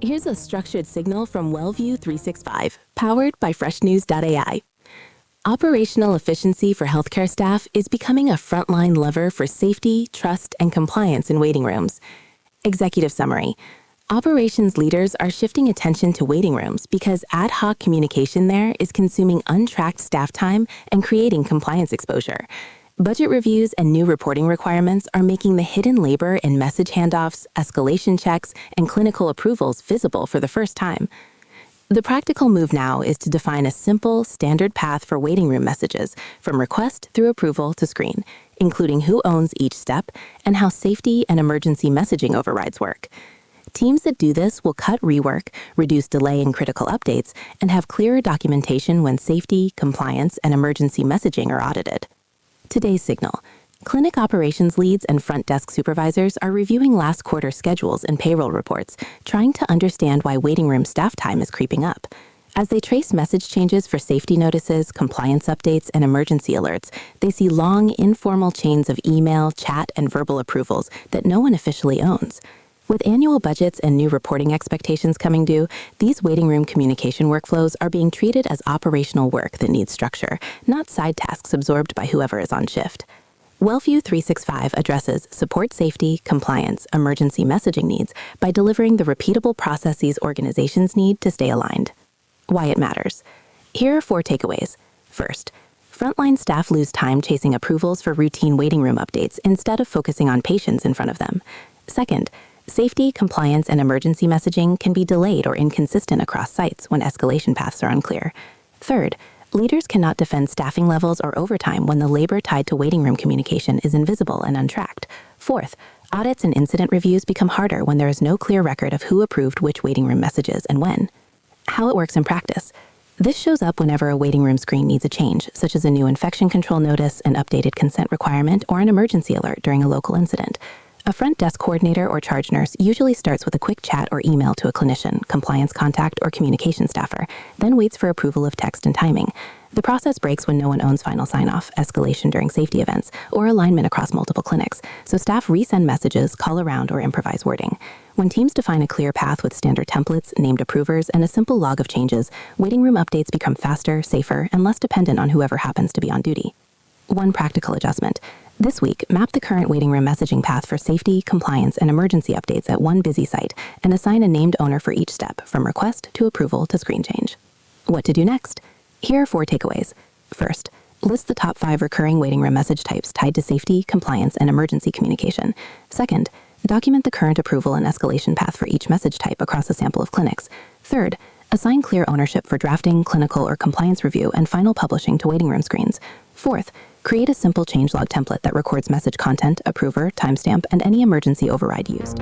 Here's a structured signal from WellView 365, powered by freshnews.ai. Operational efficiency for healthcare staff is becoming a frontline lever for safety, trust, and compliance in waiting rooms. Executive summary. Operations leaders are shifting attention to waiting rooms because ad hoc communication there is consuming untracked staff time and creating compliance exposure. Budget reviews and new reporting requirements are making the hidden labor in message handoffs, escalation checks, and clinical approvals visible for the first time. The practical move now is to define a simple, standard path for waiting room messages, from request through approval to screen, including who owns each step and how safety and emergency messaging overrides work. Teams that do this will cut rework, reduce delay in critical updates, and have clearer documentation when safety, compliance, and emergency messaging are audited. Today's signal. Clinic operations leads and front desk supervisors are reviewing last quarter's schedules and payroll reports, trying to understand why waiting room staff time is creeping up. As they trace message changes for safety notices, compliance updates, and emergency alerts, they see long, informal chains of email, chat, and verbal approvals that no one officially owns. With annual budgets and new reporting expectations coming due, these waiting room communication workflows are being treated as operational work that needs structure, not side tasks absorbed by whoever is on shift. WellView 365 addresses support safety, compliance, emergency messaging needs by delivering the repeatable processes organizations need to stay aligned. Why it matters. Here are 4 takeaways. First, frontline staff lose time chasing approvals for routine waiting room updates instead of focusing on patients in front of them. Second, safety, compliance, and emergency messaging can be delayed or inconsistent across sites when escalation paths are unclear. Third, leaders cannot defend staffing levels or overtime when the labor tied to waiting room communication is invisible and untracked. Fourth, audits and incident reviews become harder when there is no clear record of who approved which waiting room messages and when. How it works in practice. This shows up whenever a waiting room screen needs a change, such as a new infection control notice, an updated consent requirement, or an emergency alert during a local incident. A front desk coordinator or charge nurse usually starts with a quick chat or email to a clinician, compliance contact, or communication staffer, then waits for approval of text and timing. The process breaks when no one owns final sign-off, escalation during safety events, or alignment across multiple clinics, so staff resend messages, call around, or improvise wording. When teams define a clear path with standard templates, named approvers, and a simple log of changes, waiting room updates become faster, safer, and less dependent on whoever happens to be on duty. One practical adjustment. This week, map the current waiting room messaging path for safety, compliance, and emergency updates at one busy site and assign a named owner for each step, from request to approval to screen change. What to do next? Here are 4 takeaways. First, list the top 5 recurring waiting room message types tied to safety, compliance, and emergency communication. Second, document the current approval and escalation path for each message type across a sample of clinics. Third, assign clear ownership for drafting, clinical, or compliance review and final publishing to waiting room screens. Fourth, create a simple changelog template that records message content, approver, timestamp, and any emergency override used.